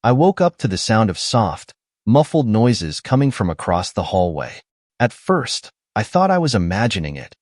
I woke up to the sound of soft, muffled noises coming from across the hallway. At first, I thought I was imagining it,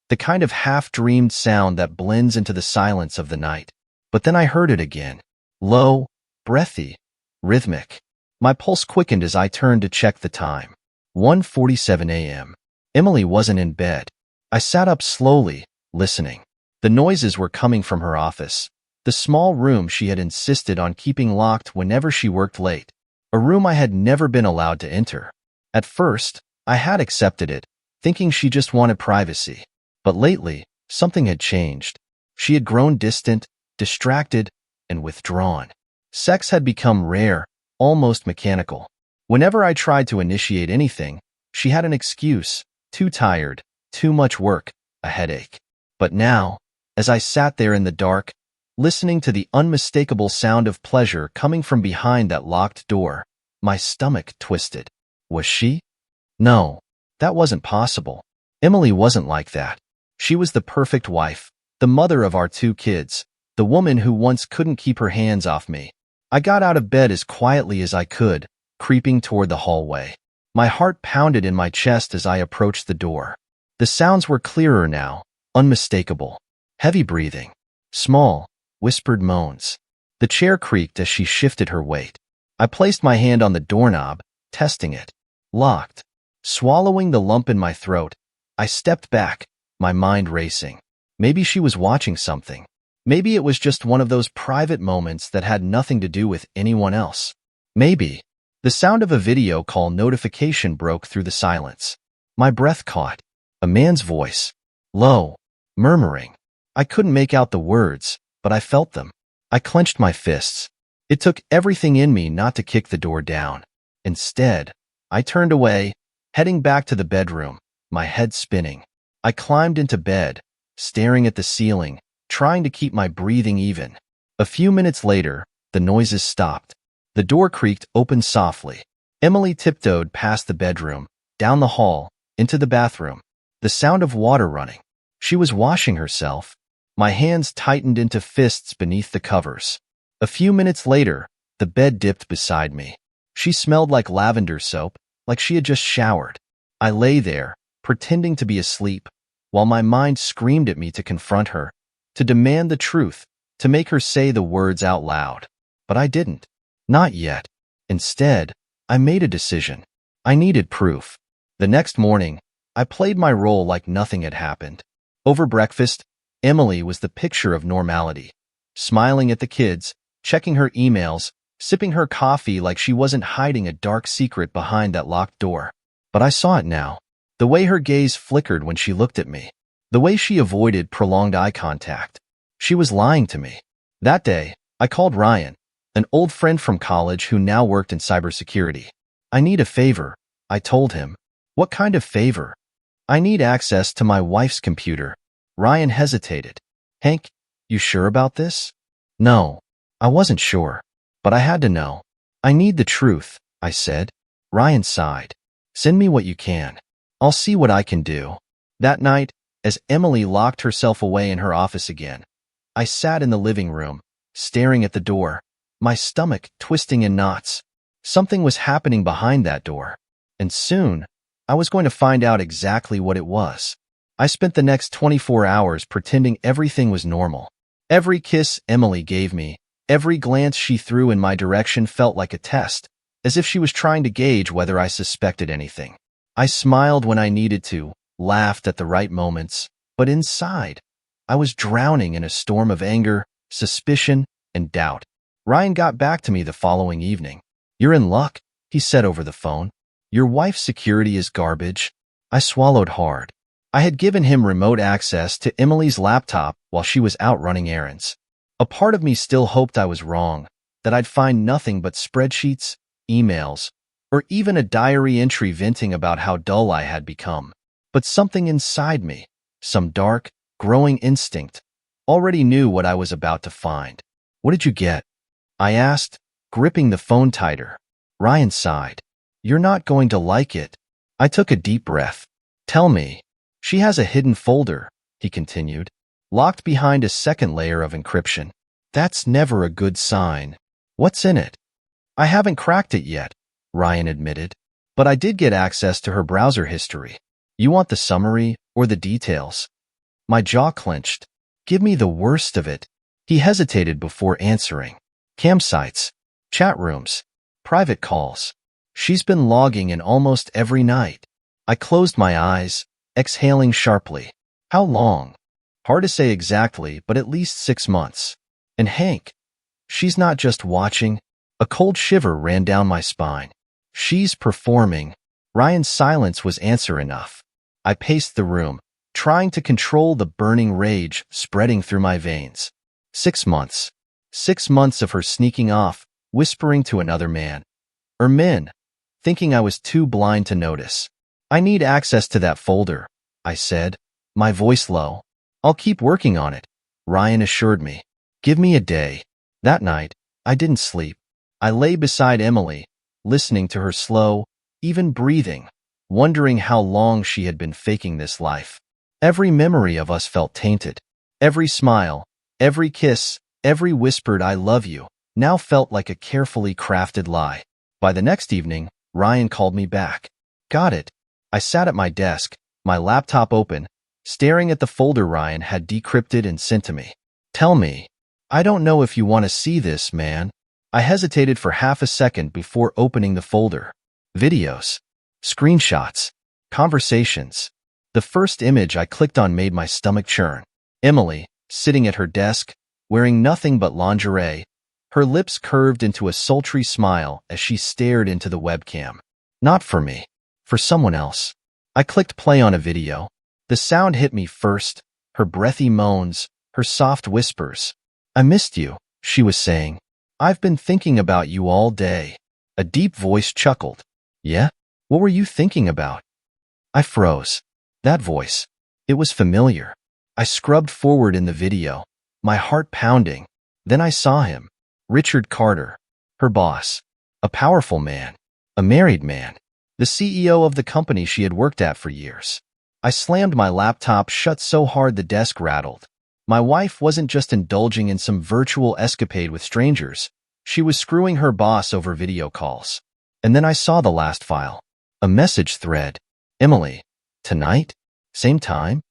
the kind of half-dreamed sound that blends into the silence of the night. But then I heard it again. Low, breathy, rhythmic. My pulse quickened as I turned to check the time. 1:47 a.m. Emily wasn't in bed. I sat up slowly, listening. The noises were coming from her office, the small room she had insisted on keeping locked whenever she worked late, a room I had never been allowed to enter. At first, I had accepted it, thinking she just wanted privacy. But lately, something had changed. She had grown distant, distracted, and withdrawn. Sex had become rare, almost mechanical. Whenever I tried to initiate anything, she had an excuse: too tired, too much work, a headache. But now, as I sat there in the dark, listening to the unmistakable sound of pleasure coming from behind that locked door, my stomach twisted. Was she? No, that wasn't possible. Emily wasn't like that. She was the perfect wife, the mother of our 2 kids, the woman who once couldn't keep her hands off me. I got out of bed as quietly as I could, creeping toward the hallway. My heart pounded in my chest as I approached the door. The sounds were clearer now, unmistakable. Heavy breathing, small, whispered moans. The chair creaked as she shifted her weight. I placed my hand on the doorknob, testing it. Locked. Swallowing the lump in my throat, I stepped back, my mind racing. Maybe she was watching something. Maybe it was just one of those private moments that had nothing to do with anyone else. Maybe. The sound of a video call notification broke through the silence. My breath caught. A man's voice. Low. Murmuring. I couldn't make out the words, but I felt them. I clenched my fists. It took everything in me not to kick the door down. Instead, I turned away, heading back to the bedroom, my head spinning. I climbed into bed, staring at the ceiling, trying to keep my breathing even. A few minutes later, the noises stopped. The door creaked open softly. Emily tiptoed past the bedroom, down the hall, into the bathroom. The sound of water running. She was washing herself. My hands tightened into fists beneath the covers. A few minutes later, the bed dipped beside me. She smelled like lavender soap, like she had just showered. I lay there, pretending to be asleep, while my mind screamed at me to confront her, to demand the truth, to make her say the words out loud. But I didn't. Not yet. Instead, I made a decision. I needed proof. The next morning, I played my role like nothing had happened. Over breakfast, Emily was the picture of normality, smiling at the kids, checking her emails, sipping her coffee like she wasn't hiding a dark secret behind that locked door. But I saw it now. The way her gaze flickered when she looked at me. The way she avoided prolonged eye contact. She was lying to me. That day, I called Ryan, an old friend from college who now worked in cybersecurity. I need a favor, I told him. What kind of favor? I need access to my wife's computer. Ryan hesitated. Hank, you sure about this? No, I wasn't sure, but I had to know. I need the truth, I said. Ryan sighed. Send me what you can. I'll see what I can do. That night, as Emily locked herself away in her office again, I sat in the living room, staring at the door, my stomach twisting in knots. Something was happening behind that door, and soon, I was going to find out exactly what it was. I spent the next 24 hours pretending everything was normal. Every kiss Emily gave me, every glance she threw in my direction felt like a test, as if she was trying to gauge whether I suspected anything. I smiled when I needed to, laughed at the right moments, but inside, I was drowning in a storm of anger, suspicion, and doubt. Ryan got back to me the following evening. You're in luck, he said over the phone. Your wife's security is garbage. I swallowed hard. I had given him remote access to Emily's laptop while she was out running errands. A part of me still hoped I was wrong, that I'd find nothing but spreadsheets, emails, or even a diary entry venting about how dull I had become. But something inside me, some dark, growing instinct, already knew what I was about to find. What did you get? I asked, gripping the phone tighter. Ryan sighed. You're not going to like it. I took a deep breath. Tell me. She has a hidden folder, he continued, locked behind a second layer of encryption. That's never a good sign. What's in it? I haven't cracked it yet, Ryan admitted. But I did get access to her browser history. You want the summary or the details? My jaw clenched. Give me the worst of it. He hesitated before answering. Campsites, chat rooms, private calls. She's been logging in almost every night. I closed my eyes, exhaling sharply. How long? Hard to say exactly, but at least 6 months. And Hank, she's not just watching. A cold shiver ran down my spine. She's performing. Ryan's silence was answer enough. I paced the room, trying to control the burning rage spreading through my veins. 6 months. 6 months of her sneaking off, whispering to another man. Or men, thinking I was too blind to notice. I need access to that folder, I said, my voice low. I'll keep working on it, Ryan assured me. Give me a day. That night, I didn't sleep. I lay beside Emily, listening to her slow, even breathing, wondering how long she had been faking this life. Every memory of us felt tainted. Every smile, every kiss, every whispered I love you, now felt like a carefully crafted lie. By the next evening, Ryan called me back. Got it. I sat at my desk, my laptop open, staring at the folder Ryan had decrypted and sent to me. Tell me. I don't know if you want to see this, man. I hesitated for half a second before opening the folder. Videos, screenshots, conversations. The first image I clicked on made my stomach churn. Emily, sitting at her desk, wearing nothing but lingerie, her lips curved into a sultry smile as she stared into the webcam. Not for me, for someone else. I clicked play on a video. The sound hit me first, her breathy moans, her soft whispers. I missed you, she was saying. I've been thinking about you all day. A deep voice chuckled. Yeah? What were you thinking about? I froze. That voice. It was familiar. I scrubbed forward in the video, my heart pounding. Then I saw him. Richard Carter, her boss. A powerful man. A married man. The CEO of the company she had worked at for years. I slammed my laptop shut so hard the desk rattled. My wife wasn't just indulging in some virtual escapade with strangers. She was screwing her boss over video calls. And then I saw the last file. A message thread. Emily. Tonight? Same time?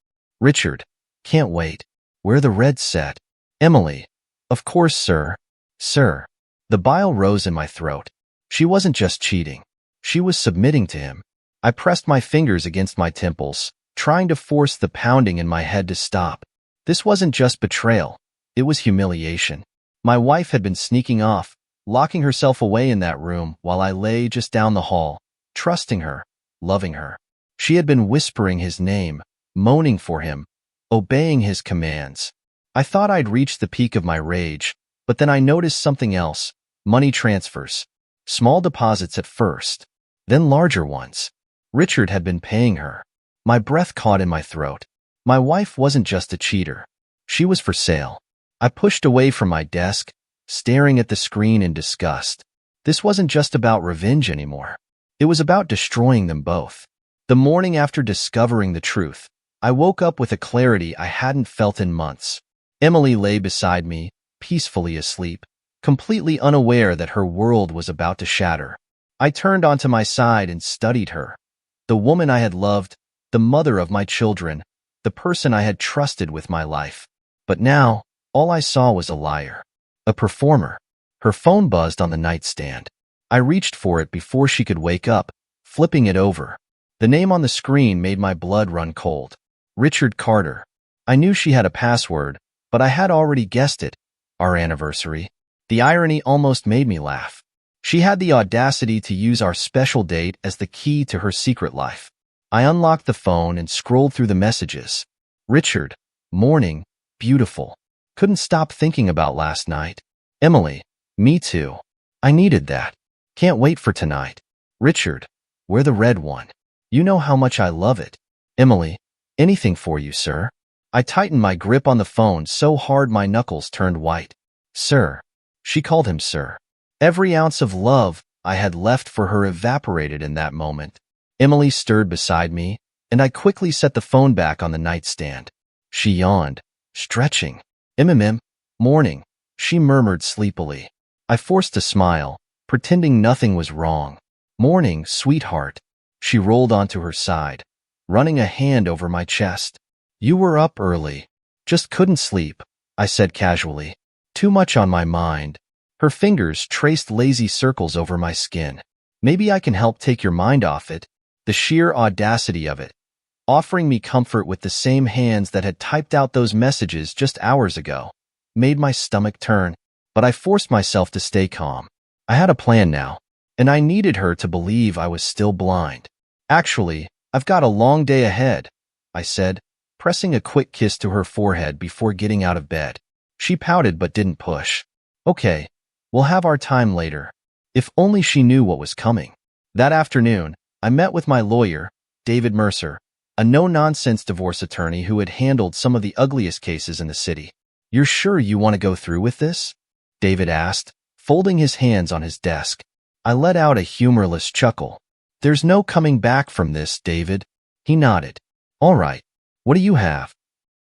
Richard. Can't wait. Where the red set? Emily. Of course, sir. Sir. The bile rose in my throat. She wasn't just cheating. She was submitting to him. I pressed my fingers against my temples, trying to force the pounding in my head to stop. This wasn't just betrayal. It was humiliation. My wife had been sneaking off, locking herself away in that room while I lay just down the hall, trusting her, loving her. She had been whispering his name, moaning for him, obeying his commands. I thought I'd reached the peak of my rage, but then I noticed something else. Money transfers. Small deposits at first, then larger ones. Richard had been paying her. My breath caught in my throat. My wife wasn't just a cheater. She was for sale. I pushed away from my desk, staring at the screen in disgust. This wasn't just about revenge anymore. It was about destroying them both. The morning after discovering the truth, I woke up with a clarity I hadn't felt in months. Emily lay beside me, peacefully asleep, completely unaware that her world was about to shatter. I turned onto my side and studied her. The woman I had loved, the mother of my children, the person I had trusted with my life. But now, all I saw was a liar. A performer. Her phone buzzed on the nightstand. I reached for it before she could wake up, flipping it over. The name on the screen made my blood run cold. Richard Carter. I knew she had a password, but I had already guessed it. Our anniversary. The irony almost made me laugh. She had the audacity to use our special date as the key to her secret life. I unlocked the phone and scrolled through the messages. Richard. Morning. Beautiful. Couldn't stop thinking about last night. Emily. Me too. I needed that. Can't wait for tonight. Richard. We're the red one. You know how much I love it. Emily. Anything for you, sir. I tightened my grip on the phone so hard my knuckles turned white. Sir. She called him sir. Every ounce of love I had left for her evaporated in that moment. Emily stirred beside me, and I quickly set the phone back on the nightstand. She yawned, stretching. Morning, she murmured sleepily. I forced a smile, pretending nothing was wrong. "Morning, sweetheart." She rolled onto her side, running a hand over my chest. "You were up early." "Just couldn't sleep," I said casually. "Too much on my mind." Her fingers traced lazy circles over my skin. "Maybe I can help take your mind off it." The sheer audacity of it, offering me comfort with the same hands that had typed out those messages just hours ago, made my stomach turn. But I forced myself to stay calm. I had a plan now, and I needed her to believe I was still blind. "Actually, I've got a long day ahead," I said, pressing a quick kiss to her forehead before getting out of bed. She pouted but didn't push. "Okay, we'll have our time later." If only she knew what was coming. That afternoon, I met with my lawyer, David Mercer, a no-nonsense divorce attorney who had handled some of the ugliest cases in the city. "You're sure you want to go through with this?" David asked, folding his hands on his desk. I let out a humorless chuckle. "There's no coming back from this, David." He nodded. "All right, what do you have?"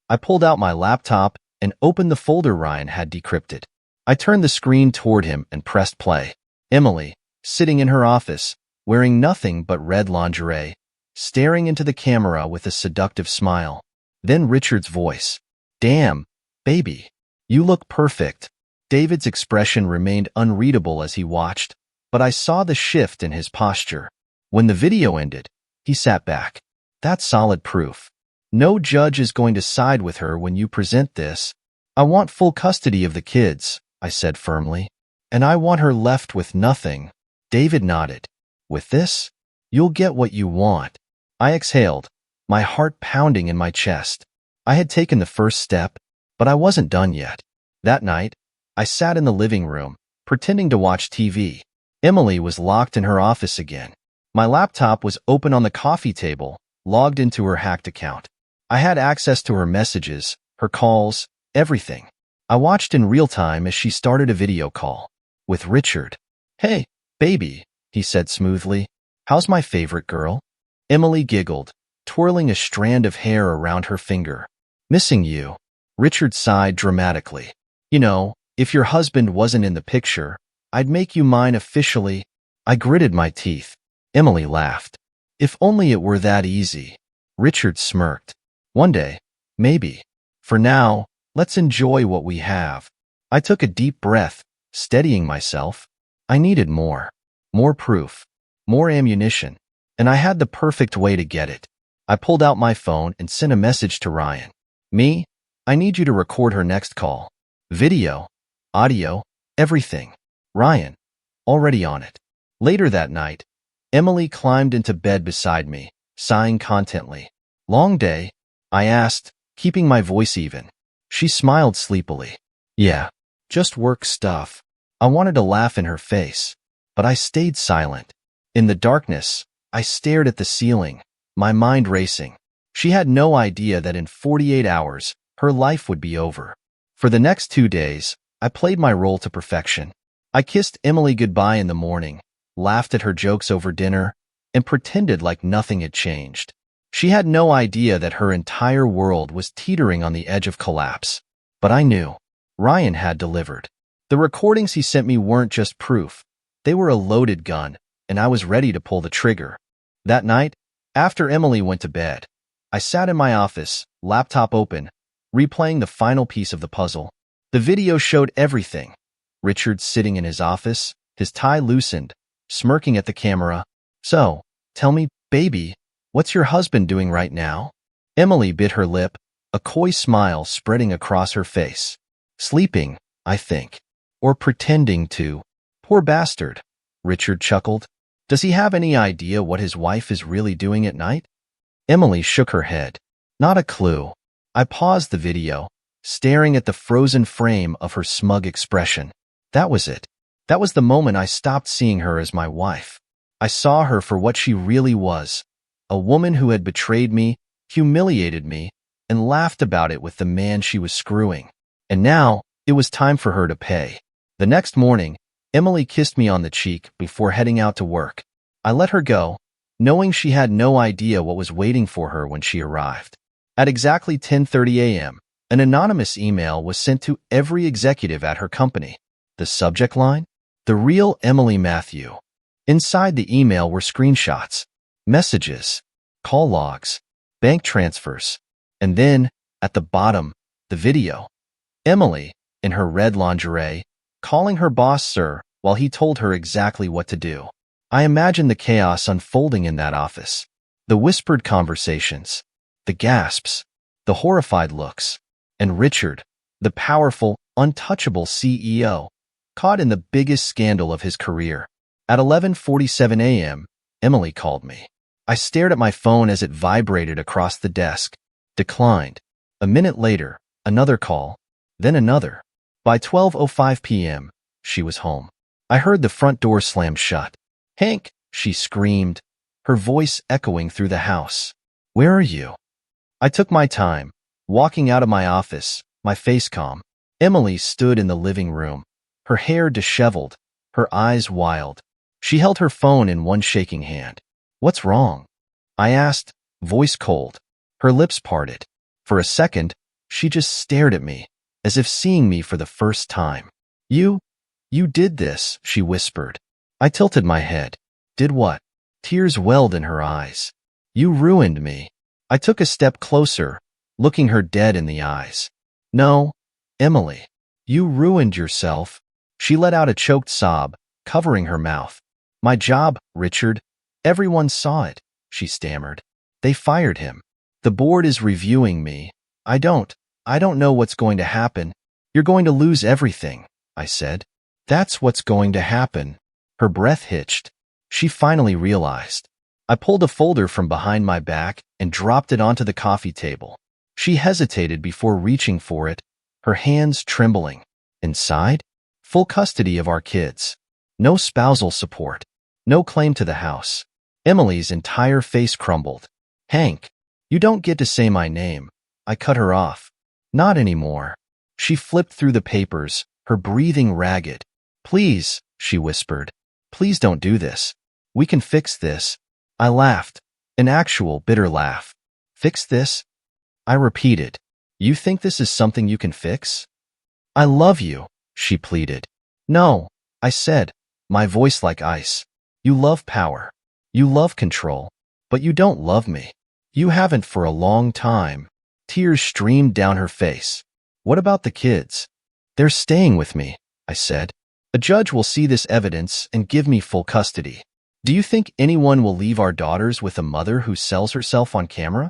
I pulled out my laptop and opened the folder Ryan had decrypted. I turned the screen toward him and pressed play. Emily, sitting in her office, wearing nothing but red lingerie, staring into the camera with a seductive smile. Then Richard's voice. "Damn, baby, you look perfect." David's expression remained unreadable as he watched, but I saw the shift in his posture. When the video ended, he sat back. "That's solid proof. No judge is going to side with her when you present this." "I want full custody of the kids," I said firmly. "And I want her left with nothing." David nodded. "With this, you'll get what you want." I exhaled, my heart pounding in my chest. I had taken the first step, but I wasn't done yet. That night, I sat in the living room, pretending to watch TV. Emily was locked in her office again. My laptop was open on the coffee table, logged into her hacked account. I had access to her messages, her calls, everything. I watched in real time as she started a video call with Richard. "Hey, baby," he said smoothly. "How's my favorite girl?" Emily giggled, twirling a strand of hair around her finger. "Missing you." Richard sighed dramatically. "You know, if your husband wasn't in the picture, I'd make you mine officially." I gritted my teeth. Emily laughed. "If only it were that easy." Richard smirked. "One day, maybe. For now, let's enjoy what we have." I took a deep breath, steadying myself. I needed more. More proof. More ammunition. And I had the perfect way to get it. I pulled out my phone and sent a message to Ryan. "Me, I need you to record her next call. Video, audio, everything." Ryan, already on it. Later that night, Emily climbed into bed beside me, sighing contently. "Long day?" I asked, keeping my voice even. She smiled sleepily. "Yeah, just work stuff." I wanted to laugh in her face, but I stayed silent. In the darkness, I stared at the ceiling, my mind racing. She had no idea that in 48 hours, her life would be over. For the next 2 days, I played my role to perfection. I kissed Emily goodbye in the morning, laughed at her jokes over dinner, and pretended like nothing had changed. She had no idea that her entire world was teetering on the edge of collapse. But I knew. Ryan had delivered. The recordings he sent me weren't just proof. They were a loaded gun, and I was ready to pull the trigger. That night, after Emily went to bed, I sat in my office, laptop open, replaying the final piece of the puzzle. The video showed everything. Richard sitting in his office, his tie loosened, smirking at the camera. "So, tell me, baby, what's your husband doing right now?" Emily bit her lip, a coy smile spreading across her face. "Sleeping, I think. Or pretending to." "Poor bastard," Richard chuckled. "Does he have any idea what his wife is really doing at night?" Emily shook her head. "Not a clue." I paused the video, staring at the frozen frame of her smug expression. That was it. That was the moment I stopped seeing her as my wife. I saw her for what she really was, a woman who had betrayed me, humiliated me, and laughed about it with the man she was screwing. And now, it was time for her to pay. The next morning, Emily kissed me on the cheek before heading out to work. I let her go, knowing she had no idea what was waiting for her when she arrived. At exactly 10:30 a.m., an anonymous email was sent to every executive at her company. The subject line? The real Emily Matthew. Inside the email were screenshots, messages, call logs, bank transfers, and then, at the bottom, the video. Emily, in her red lingerie, calling her boss sir while he told her exactly what to do. I imagined the chaos unfolding in that office. The whispered conversations, the gasps, the horrified looks, and Richard, the powerful, untouchable CEO, caught in the biggest scandal of his career. At 11:47 a.m., Emily called me. I stared at my phone as it vibrated across the desk, declined. A minute later, another call, then another. By 12:05 p.m., she was home. I heard the front door slam shut. "Hank," she screamed, her voice echoing through the house. "Where are you?" I took my time, walking out of my office, my face calm. Emily stood in the living room, her hair disheveled, her eyes wild. She held her phone in one shaking hand. "What's wrong?" I asked, voice cold. Her lips parted. For a second, she just stared at me, as if seeing me for the first time. You did this," she whispered. I tilted my head. "Did what?" Tears welled in her eyes. "You ruined me." I took a step closer, looking her dead in the eyes. "No, Emily, you ruined yourself." She let out a choked sob, covering her mouth. "My job, Richard. Everyone saw it," she stammered. "They fired him. The board is reviewing me. I don't know what's going to happen." "You're going to lose everything," I said. "That's what's going to happen." Her breath hitched. She finally realized. I pulled a folder from behind my back and dropped it onto the coffee table. She hesitated before reaching for it, her hands trembling. Inside, full custody of our kids. No spousal support. No claim to the house. Emily's entire face crumbled. "Hank, you don't get to say my name." I cut her off. "Not anymore." She flipped through the papers, her breathing ragged. "Please," she whispered. "Please don't do this. We can fix this." I laughed, an actual bitter laugh. "Fix this?" I repeated. "You think this is something you can fix?" "I love you," she pleaded. "No," I said, my voice like ice. "You love power. You love control. But you don't love me. You haven't for a long time." Tears streamed down her face. "What about the kids?" "They're staying with me," I said. "A judge will see this evidence and give me full custody. Do you think anyone will leave our daughters with a mother who sells herself on camera?"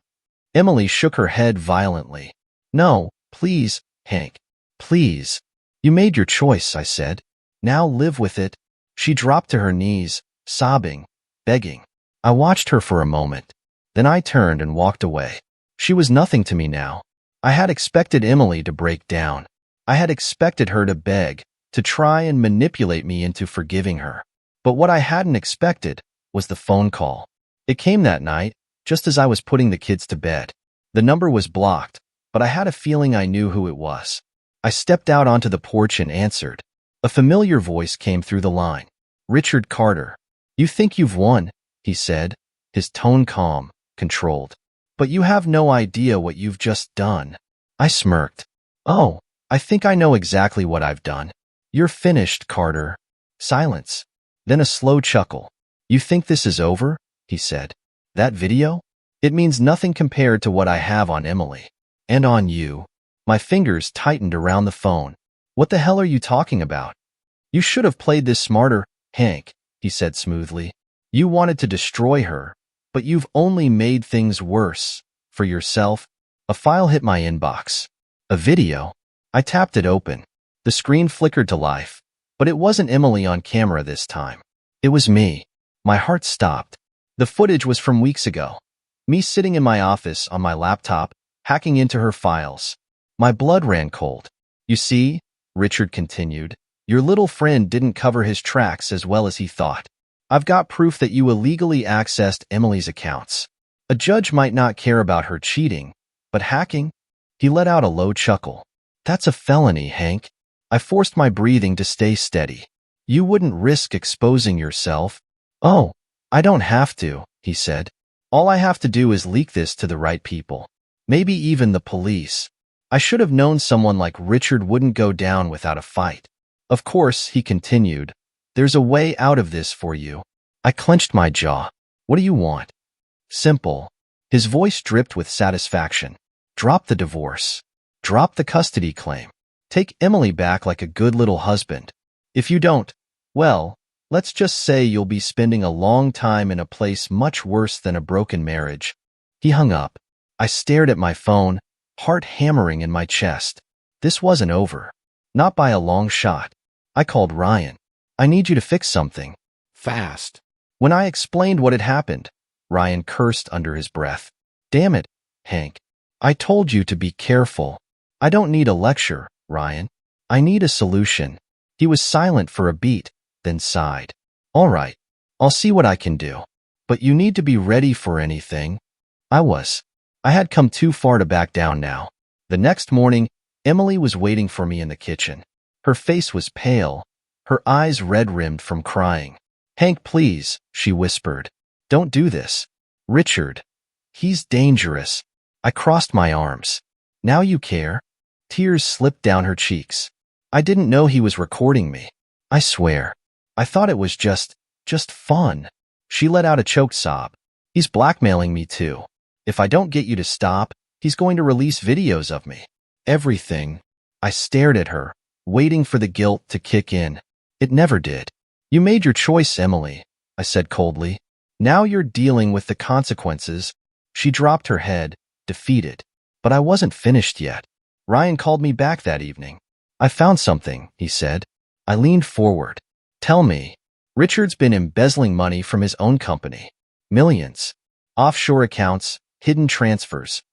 Emily shook her head violently. "No, please, Hank. Please. You made your choice," I said. "Now live with it." She dropped to her knees, sobbing, begging. I watched her for a moment. Then I turned and walked away. She was nothing to me now. I had expected Emily to break down. I had expected her to beg, to try and manipulate me into forgiving her. But what I hadn't expected was the phone call. It came that night, just as I was putting the kids to bed. The number was blocked, but I had a feeling I knew who it was. I stepped out onto the porch and answered. A familiar voice came through the line. "Richard Carter." "You think you've won," he said, his tone calm, controlled. "But you have no idea what you've just done." I smirked. "Oh, I think I know exactly what I've done." "You're finished, Carter." Silence. Then a slow chuckle. "You think this is over?" he said. "That video? It means nothing compared to what I have on Emily. And on you." My fingers tightened around the phone. "What the hell are you talking about?" "You should have played this smarter, Hank," he said smoothly. "You wanted to destroy her, but you've only made things worse. For yourself." A file hit my inbox. A video. I tapped it open. The screen flickered to life, but it wasn't Emily on camera this time. It was me. My heart stopped. The footage was from weeks ago. Me sitting in my office on my laptop, hacking into her files. My blood ran cold. "You see," Richard continued, "your little friend didn't cover his tracks as well as he thought. I've got proof that you illegally accessed Emily's accounts. A judge might not care about her cheating, but hacking?" He let out a low chuckle. "That's a felony, Hank." I forced my breathing to stay steady. "You wouldn't risk exposing yourself." "Oh, I don't have to," he said. "All I have to do is leak this to the right people. Maybe even the police. I should have known someone like Richard wouldn't go down without a fight." "Of course," he continued, There's a way out of this for you. I clenched my jaw. What do you want? Simple. His voice dripped with satisfaction. Drop the divorce. Drop the custody claim. Take Emily back like a good little husband. If you don't, well, let's just say you'll be spending a long time in a place much worse than a broken marriage. He hung up. I stared at my phone, heart hammering in my chest. This wasn't over. Not by a long shot. I called Ryan. I need you to fix something. Fast. When I explained what had happened, Ryan cursed under his breath. Damn it, Hank. I told you to be careful. I don't need a lecture, Ryan. I need a solution. He was silent for a beat, then sighed. All right, I'll see what I can do. But you need to be ready for anything. I was. I had come too far to back down now. The next morning, Emily was waiting for me in the kitchen. Her face was pale, her eyes red-rimmed from crying. Hank, please, she whispered. Don't do this. Richard. He's dangerous. I crossed my arms. Now you care? Tears slipped down her cheeks. I didn't know he was recording me. I swear. I thought it was just fun. She let out a choked sob. He's blackmailing me too. If I don't get you to stop, he's going to release videos of me. Everything. I stared at her, waiting for the guilt to kick in. It never did. You made your choice, Emily, I said coldly. Now you're dealing with the consequences. She dropped her head, defeated. But I wasn't finished yet. Ryan called me back that evening. I found something, he said. I leaned forward. Tell me. Richard's been embezzling money from his own company. Millions. Offshore accounts, hidden transfers.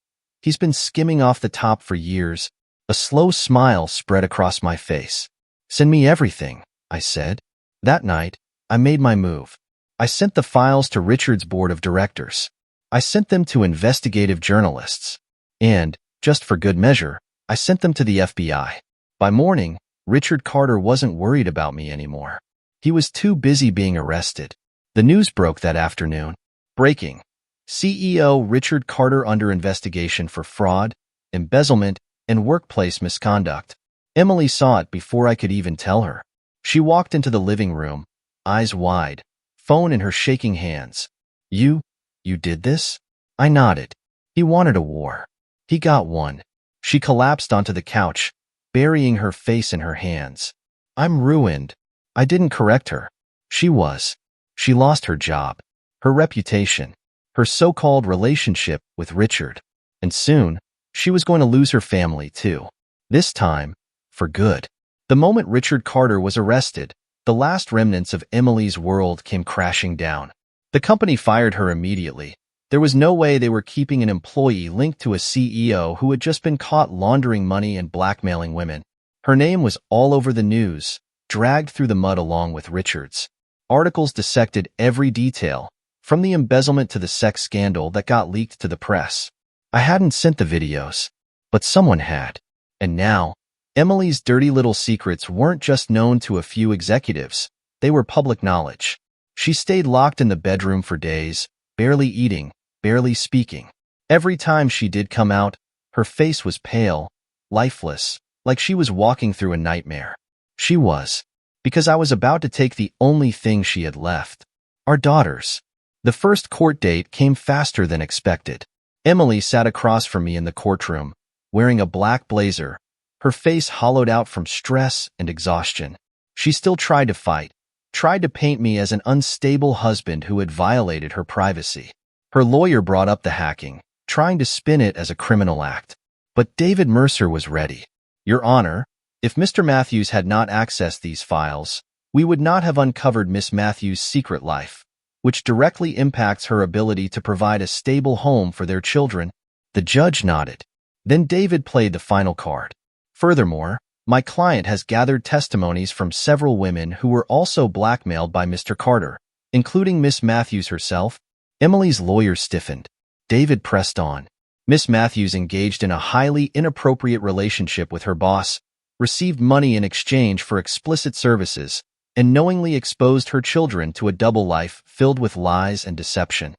He's been skimming off the top for years. A slow smile spread across my face. Send me everything, I said. That night, I made my move. I sent the files to Richard's board of directors. I sent them to investigative journalists. And, just for good measure, I sent them to the FBI. By morning, Richard Carter wasn't worried about me anymore. He was too busy being arrested. The news broke that afternoon. Breaking. CEO Richard Carter under investigation for fraud, embezzlement, and workplace misconduct. Emily saw it before I could even tell her. She walked into the living room, eyes wide, phone in her shaking hands. You did this? I nodded. He wanted a war. He got one. She collapsed onto the couch, burying her face in her hands. I'm ruined. I didn't correct her. She was. She lost her job, her reputation, her so-called relationship with Richard. And soon, she was going to lose her family too. This time, for good. The moment Richard Carter was arrested, the last remnants of Emily's world came crashing down. The company fired her immediately. There was no way they were keeping an employee linked to a CEO who had just been caught laundering money and blackmailing women. Her name was all over the news, dragged through the mud along with Richard's. Articles dissected every detail, from the embezzlement to the sex scandal that got leaked to the press. I hadn't sent the videos, but someone had. And now, Emily's dirty little secrets weren't just known to a few executives. They were public knowledge. She stayed locked in the bedroom for days, barely eating, barely speaking. Every time she did come out, her face was pale, lifeless, like she was walking through a nightmare. She was, because I was about to take the only thing she had left. Our daughters. The first court date came faster than expected. Emily sat across from me in the courtroom, wearing a black blazer, her face hollowed out from stress and exhaustion. She still tried to fight, tried to paint me as an unstable husband who had violated her privacy. Her lawyer brought up the hacking, trying to spin it as a criminal act. But David Mercer was ready. Your Honor, if Mr. Matthews had not accessed these files, we would not have uncovered Miss Matthews' secret life, which directly impacts her ability to provide a stable home for their children. The judge nodded. Then David played the final card. Furthermore, my client has gathered testimonies from several women who were also blackmailed by Mr. Carter, including Miss Matthews herself. Emily's lawyer stiffened. David pressed on. Miss Matthews engaged in a highly inappropriate relationship with her boss, received money in exchange for explicit services, and knowingly exposed her children to a double life filled with lies and deception.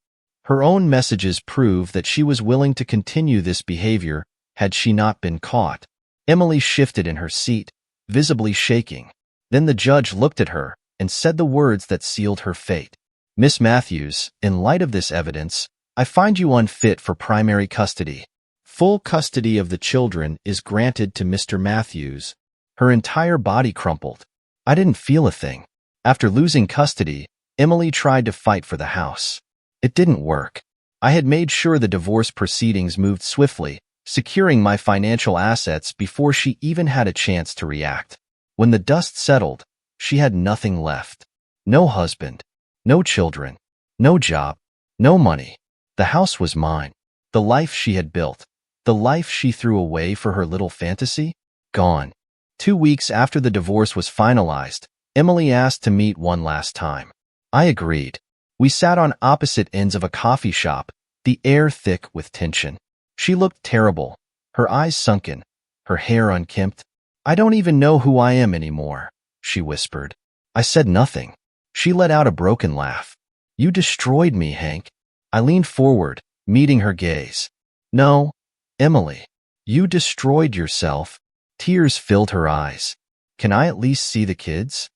Her own messages prove that she was willing to continue this behavior had she not been caught. Emily shifted in her seat, visibly shaking. Then the judge looked at her, and said the words that sealed her fate. Miss Matthews, in light of this evidence, I find you unfit for primary custody. Full custody of the children is granted to Mr. Matthews. Her entire body crumpled. I didn't feel a thing. After losing custody, Emily tried to fight for the house. It didn't work. I had made sure the divorce proceedings moved swiftly, securing my financial assets before she even had a chance to react. When the dust settled, she had nothing left. No husband, no children, no job, no money. The house was mine. The life she had built, the life she threw away for her little fantasy, gone. 2 weeks after the divorce was finalized, Emily asked to meet one last time. I agreed. We sat on opposite ends of a coffee shop, the air thick with tension. She looked terrible, her eyes sunken, her hair unkempt. I don't even know who I am anymore, she whispered. I said nothing. She let out a broken laugh. You destroyed me, Hank. I leaned forward, meeting her gaze. No, Emily, you destroyed yourself. Tears filled her eyes. Can I at least see the kids?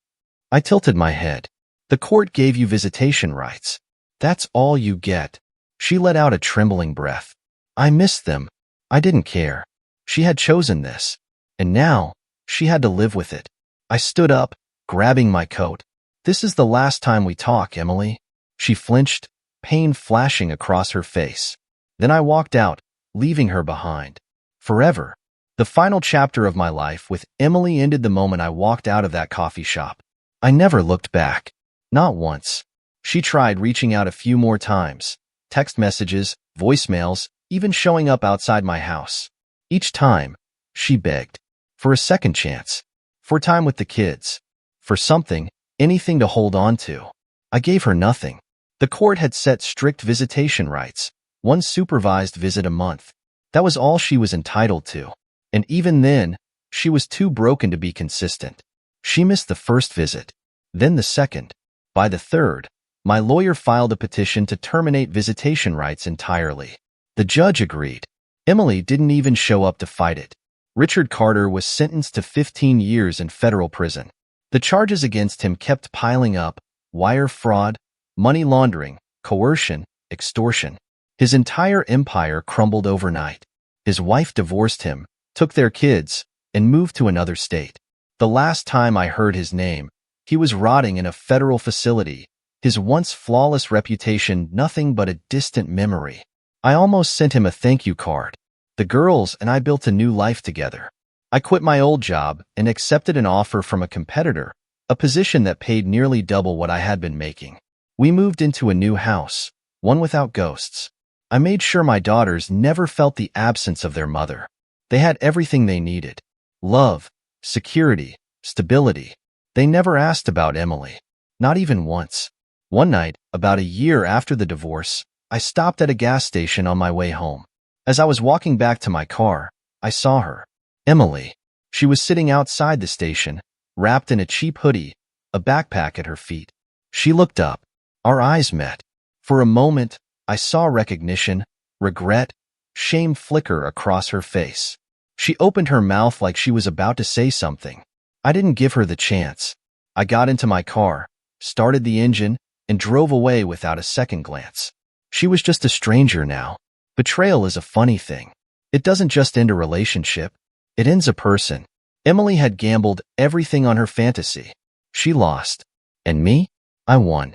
I tilted my head. The court gave you visitation rights. That's all you get. She let out a trembling breath. I missed them. I didn't care. She had chosen this. And now, she had to live with it. I stood up, grabbing my coat. This is the last time we talk, Emily. She flinched, pain flashing across her face. Then I walked out, leaving her behind. Forever. The final chapter of my life with Emily ended the moment I walked out of that coffee shop. I never looked back. Not once. She tried reaching out a few more times. Text messages, voicemails, even showing up outside my house. Each time, she begged. For a second chance. For time with the kids. For something, anything to hold on to. I gave her nothing. The court had set strict visitation rights, one supervised visit a month. That was all she was entitled to. And even then, she was too broken to be consistent. She missed the first visit, then the second. By the third, my lawyer filed a petition to terminate visitation rights entirely. The judge agreed. Emily didn't even show up to fight it. Richard Carter was sentenced to 15 years in federal prison. The charges against him kept piling up: wire fraud, money laundering, coercion, extortion. His entire empire crumbled overnight. His wife divorced him, took their kids, and moved to another state. The last time I heard his name, he was rotting in a federal facility, his once flawless reputation nothing but a distant memory. I almost sent him a thank you card. The girls and I built a new life together. I quit my old job and accepted an offer from a competitor, a position that paid nearly double what I had been making. We moved into a new house, one without ghosts. I made sure my daughters never felt the absence of their mother. They had everything they needed: love, security, stability. They never asked about Emily. Not even once. One night, about a year after the divorce, I stopped at a gas station on my way home. As I was walking back to my car, I saw her. Emily. She was sitting outside the station, wrapped in a cheap hoodie, a backpack at her feet. She looked up. Our eyes met. For a moment, I saw recognition, regret, shame flicker across her face. She opened her mouth like she was about to say something. I didn't give her the chance. I got into my car, started the engine, and drove away without a second glance. She was just a stranger now. Betrayal is a funny thing. It doesn't just end a relationship. It ends a person. Emily had gambled everything on her fantasy. She lost. And me? I won.